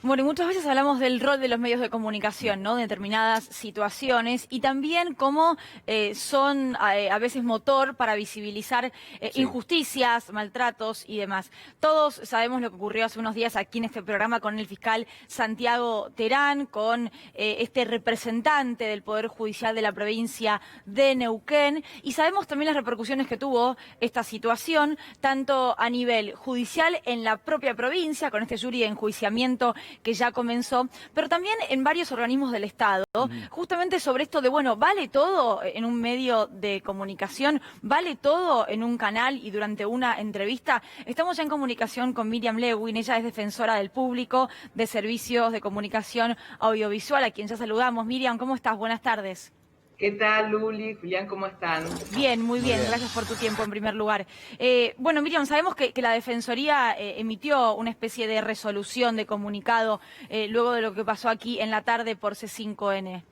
Bueno, y muchas veces hablamos del rol de los medios de comunicación, ¿no? De determinadas situaciones y también cómo son a veces motor para visibilizar Sí, injusticias, maltratos y demás. Todos sabemos lo que ocurrió hace unos días aquí en este programa con el fiscal Santiago Terán, con este representante del Poder Judicial de la provincia de Neuquén, y sabemos también las repercusiones que tuvo esta situación, tanto a nivel judicial en la propia provincia, con este jury de enjuiciamiento que ya comenzó, pero también en varios organismos del Estado, ujú, justamente sobre esto de, bueno, ¿vale todo en un medio de comunicación? ¿Vale todo en un canal y durante una entrevista? Estamos ya en comunicación con Miriam Lewin, ella es defensora del público de servicios de comunicación audiovisual, a quien ya saludamos. Miriam, ¿cómo estás? Buenas tardes. ¿Qué tal, Luli? Julián, ¿cómo están? Bien, muy muy bien, bien. gracias por tu tiempo en primer lugar. Bueno, Miriam, sabemos que la Defensoría emitió una especie de resolución, de comunicado, luego de lo que pasó aquí en la tarde por C5N.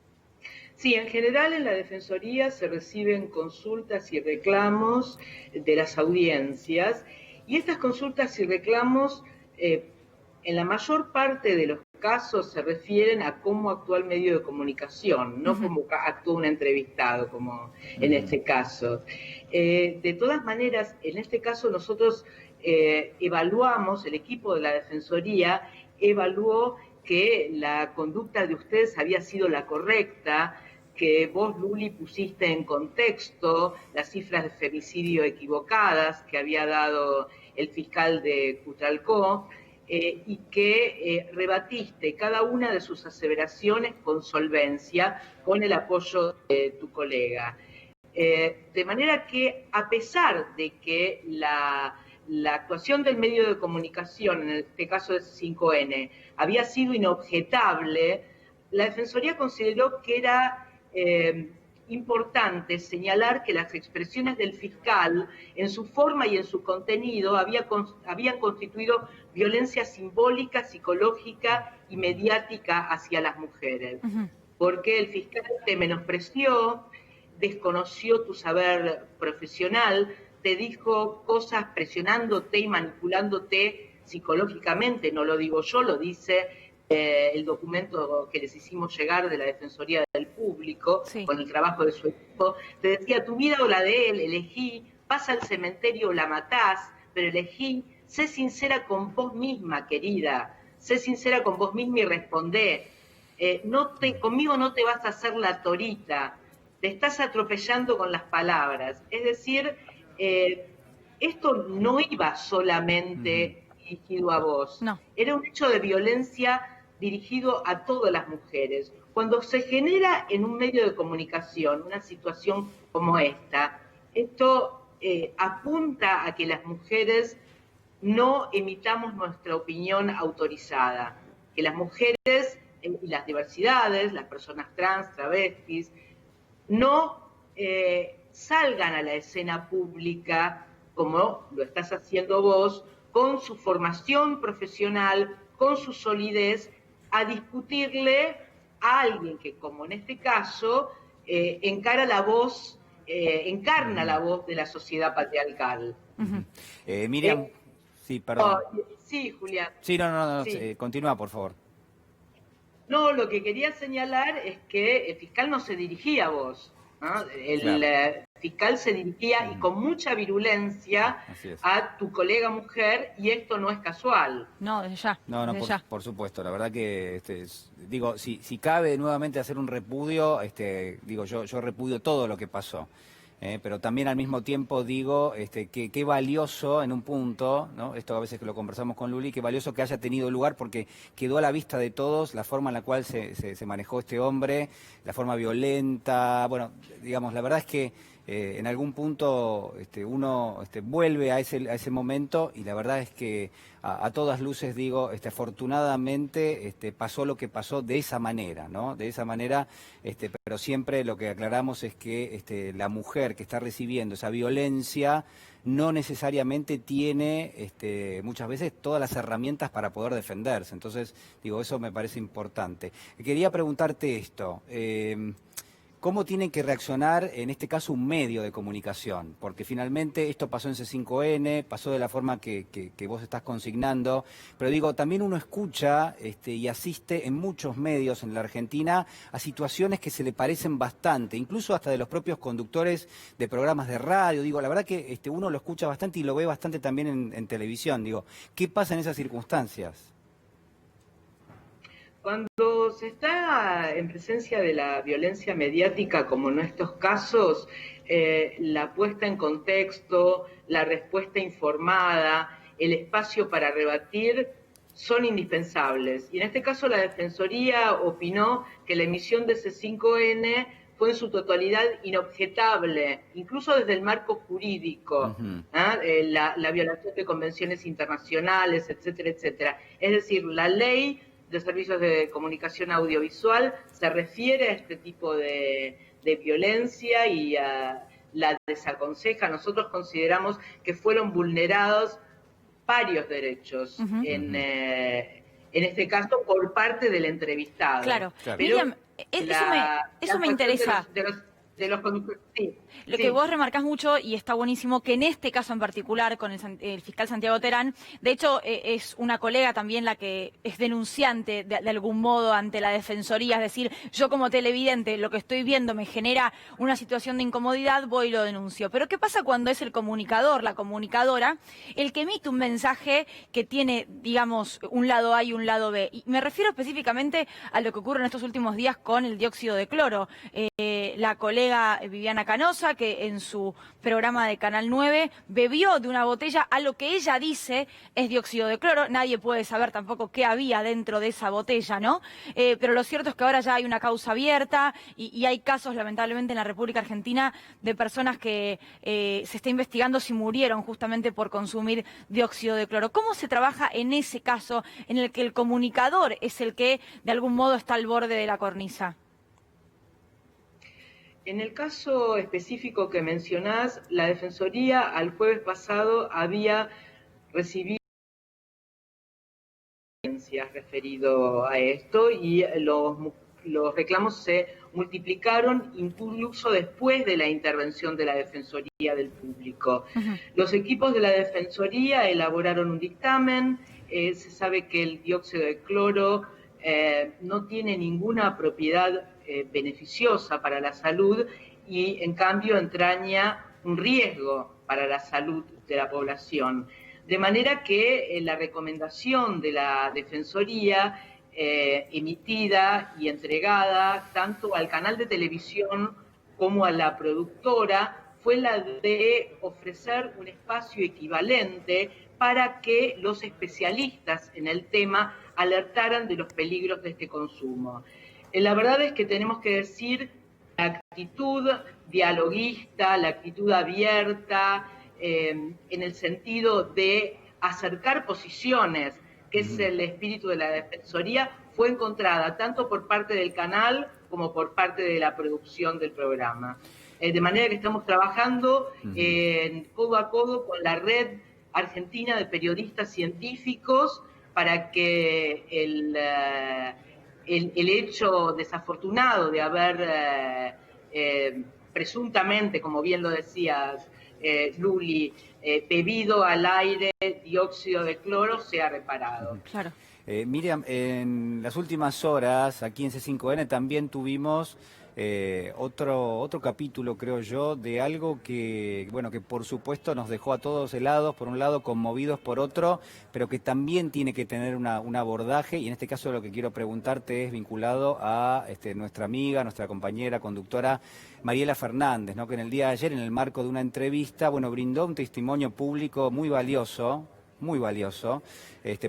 Sí, en general en la Defensoría se reciben consultas y reclamos de las audiencias y estas consultas y reclamos en la mayor parte de los casos se refieren a cómo actúa el medio de comunicación, no Ujú. cómo actúa un entrevistado, como en Ujú. este caso. De todas maneras, en este caso nosotros evaluamos, el equipo de la Defensoría evaluó que la conducta de ustedes había sido la correcta, que vos, Luli, pusiste en contexto las cifras de femicidio equivocadas que había dado el fiscal de Cutralcó, y que rebatiste cada una de sus aseveraciones con solvencia, con el apoyo de tu colega. De manera que, a pesar de que la actuación del medio de comunicación, en este caso de 5N, había sido inobjetable, la Defensoría consideró que era importante señalar que las expresiones del fiscal, en su forma y en su contenido, habían constituido violencia simbólica, psicológica y mediática hacia las mujeres. Ujú. Porque el fiscal te menospreció, desconoció tu saber profesional, te dijo cosas presionándote y manipulándote psicológicamente, no lo digo yo, lo dice el documento que les hicimos llegar de la Defensoría del Público, Sí. con el trabajo de su equipo, te decía, tu vida o la de él, elegí, pasa al cementerio o la matás, pero elegí, sé sincera con vos misma, querida, sé sincera con vos misma y respondé. Conmigo no te vas a hacer la torita, te estás atropellando con las palabras. Es decir, esto no iba Ujú. solamente dirigido a vos, No. era un hecho de violencia dirigido a todas las mujeres. Cuando se genera en un medio de comunicación una situación como esta, esto apunta a que las mujeres no emitamos nuestra opinión autorizada, que las mujeres y las diversidades, las personas trans, travestis, no salgan a la escena pública como lo estás haciendo vos, con su formación profesional, con su solidez, a discutirle a alguien que, como en este caso, encarna Ujú. la voz de la sociedad patriarcal. Ujú. Ujú. Miriam, Eh, sí, oh, perdón. sí, Julián, Sí, no, no, no, sí. continúa, por favor. No, lo que quería señalar es que el fiscal no se dirigía a vos, ¿no? El Claro. fiscal se dirigía y Ujú. con mucha virulencia Así es. a tu colega mujer y esto no es casual. No, desde ya, No, no, desde ya. por supuesto. La verdad que, digo, si cabe nuevamente hacer un repudio, digo, yo repudio todo lo que pasó. Pero también al mismo tiempo digo que qué valioso en un punto, ¿no? Esto a veces que lo conversamos con Luli, qué valioso que haya tenido lugar porque quedó a la vista de todos la forma en la cual se manejó este hombre, la forma violenta. Bueno, digamos, la verdad es que en algún punto uno vuelve a ese momento y la verdad es que a todas luces digo, afortunadamente pasó lo que pasó de esa manera, ¿no? De esa manera, pero siempre lo que aclaramos es que la mujer que está recibiendo esa violencia no necesariamente tiene muchas veces todas las herramientas para poder defenderse. Entonces, digo, eso me parece importante. Quería preguntarte esto. ¿cómo tiene que reaccionar en este caso un medio de comunicación? Porque finalmente esto pasó en C5N, pasó de la forma que vos estás consignando, pero digo, también uno escucha y asiste en muchos medios en la Argentina a situaciones que se le parecen bastante, incluso hasta de los propios conductores de programas de radio. Digo, la verdad que uno lo escucha bastante y lo ve bastante también en televisión. Digo, ¿qué pasa en esas circunstancias? Cuando se está en presencia de la violencia mediática, como en estos casos, la puesta en contexto, la respuesta informada, el espacio para rebatir son indispensables. Y en este caso la Defensoría opinó que la emisión de C5N fue en su totalidad inobjetable, incluso desde el marco jurídico, la violación de convenciones internacionales, etcétera, etcétera. Es decir, la ley de servicios de comunicación audiovisual se refiere a este tipo de violencia y la desaconseja. Nosotros consideramos que fueron vulnerados varios derechos en este caso por parte del entrevistado. Claro. Claro. Miriam, eso me interesa. De los conductores, sí. Lo que vos remarcás mucho, y está buenísimo, que en este caso en particular, con el fiscal Santiago Terán, de hecho es una colega también la que es denunciante de algún modo ante la Defensoría, es decir, yo como televidente lo que estoy viendo me genera una situación de incomodidad, voy y lo denuncio. Pero ¿qué pasa cuando es el comunicador, la comunicadora, el que emite un mensaje que tiene, digamos, un lado A y un lado B? Y me refiero específicamente a lo que ocurre en estos últimos días con el dióxido de cloro. La colega Viviana Canosa, que en su programa de Canal 9 bebió de una botella, a lo que ella dice es dióxido de cloro. Nadie puede saber tampoco qué había dentro de esa botella, ¿no? Pero lo cierto es que ahora ya hay una causa abierta y hay casos, lamentablemente, en la República Argentina de personas que se está investigando si murieron justamente por consumir dióxido de cloro. ¿Cómo se trabaja en ese caso en el que el comunicador es el que de algún modo está al borde de la cornisa? En el caso específico que mencionás, la Defensoría al jueves pasado había recibido referido a esto y los reclamos se multiplicaron incluso después de la intervención de la Defensoría del Público. Los equipos de la Defensoría elaboraron un dictamen, se sabe que el dióxido de cloro no tiene ninguna propiedad beneficiosa para la salud y en cambio entraña un riesgo para la salud de la población. De manera que la recomendación de la Defensoría emitida y entregada tanto al canal de televisión como a la productora fue la de ofrecer un espacio equivalente para que los especialistas en el tema alertaran de los peligros de este consumo. La verdad es que tenemos que decir la actitud dialoguista, la actitud abierta, en el sentido de acercar posiciones, que es el espíritu de la Defensoría, fue encontrada tanto por parte del canal como por parte de la producción del programa. De manera que estamos trabajando codo a codo con la Red Argentina de Periodistas Científicos para que el hecho desafortunado de haber presuntamente, como bien lo decías, Luli, bebido al aire dióxido de cloro sea reparado. Claro. Miriam, en las últimas horas, aquí en C5N, también tuvimos otro capítulo, creo yo, de algo que, bueno, que por supuesto nos dejó a todos helados, por un lado, conmovidos por otro, pero que también tiene que tener un abordaje, y en este caso lo que quiero preguntarte es vinculado a nuestra amiga, nuestra compañera, conductora, Mariela Fernández, ¿no? Que en el día de ayer, en el marco de una entrevista, bueno, brindó un testimonio público muy valioso,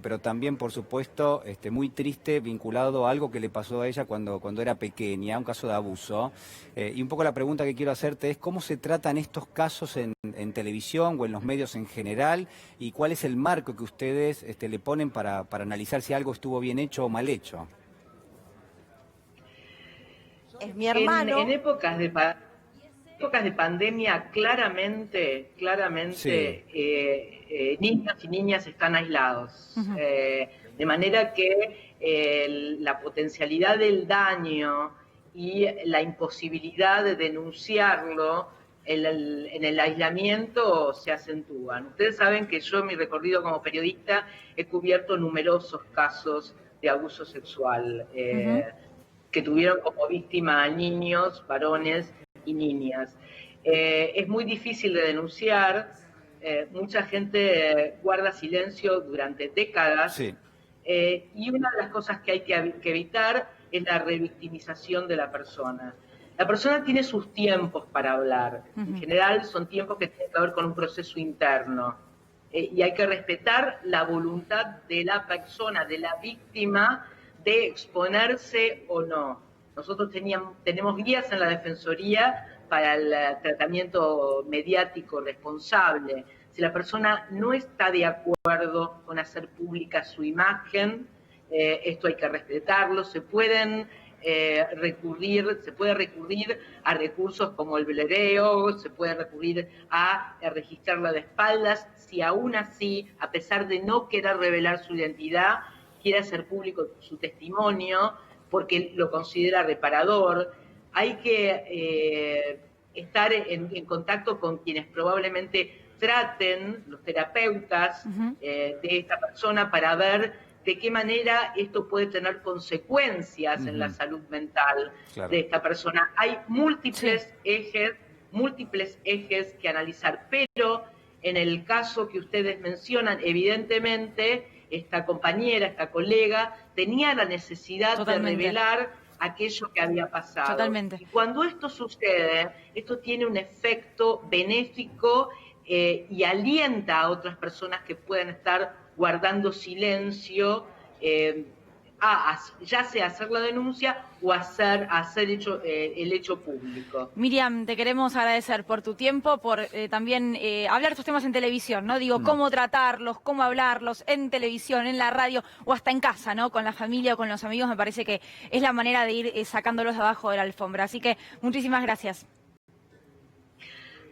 pero también, por supuesto, muy triste, vinculado a algo que le pasó a ella cuando era pequeña, un caso de abuso. Y un poco la pregunta que quiero hacerte es cómo se tratan estos casos en televisión o en los medios en general, y cuál es el marco que ustedes le ponen para analizar si algo estuvo bien hecho o mal hecho. Es mi hermano. En épocas de pandemia, claramente, Sí. Niños y niñas están aislados. De manera que la potencialidad del daño y la imposibilidad de denunciarlo en el aislamiento se acentúan. Ustedes saben que yo en mi recorrido como periodista he cubierto numerosos casos de abuso sexual que tuvieron como víctima a niños, varones y niñas. Es muy difícil de denunciar, mucha gente guarda silencio durante décadas, Sí. Y una de las cosas que hay que evitar es la revictimización de la persona. La persona tiene sus tiempos para hablar. En general son tiempos que tienen que ver con un proceso interno. Y hay que respetar la voluntad de la persona, de la víctima, de exponerse o no. Nosotros tenemos guías en la Defensoría para el tratamiento mediático responsable. Si la persona no está de acuerdo con hacer pública su imagen, esto hay que respetarlo. Se puede recurrir a recursos como el blereo, se puede recurrir a registrarla de espaldas, si aún así, a pesar de no querer revelar su identidad, quiere hacer público su testimonio porque lo considera reparador. Hay que estar en contacto con quienes probablemente traten, los terapeutas de esta persona, para ver de qué manera esto puede tener consecuencias en la salud mental de esta persona. Hay múltiples ejes que analizar, pero en el caso que ustedes mencionan, evidentemente, esta compañera, esta colega, tenía la necesidad de revelar aquello que había pasado. Totalmente. Y cuando esto sucede, esto tiene un efecto benéfico y alienta a otras personas que pueden estar guardando silencio, ya sea hacer la denuncia o hacer el hecho público. Miriam, te queremos agradecer por tu tiempo, por también hablar de estos temas en televisión, ¿no? Digo, cómo tratarlos, cómo hablarlos en televisión, en la radio o hasta en casa, ¿no? Con la familia o con los amigos, me parece que es la manera de ir sacándolos de abajo de la alfombra. Así que muchísimas gracias.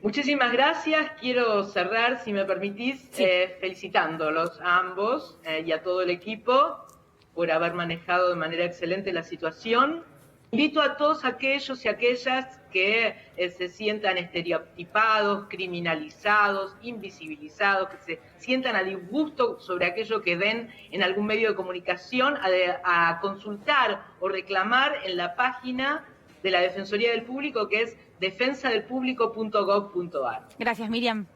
Muchísimas gracias. Quiero cerrar, si me permitís, felicitándolos a ambos y a todo el equipo por haber manejado de manera excelente la situación. Invito a todos aquellos y aquellas que se sientan estereotipados, criminalizados, invisibilizados, que se sientan a disgusto sobre aquello que ven en algún medio de comunicación, a consultar o reclamar en la página de la Defensoría del Público, que es defensadelpublico.gov.ar. Gracias, Miriam.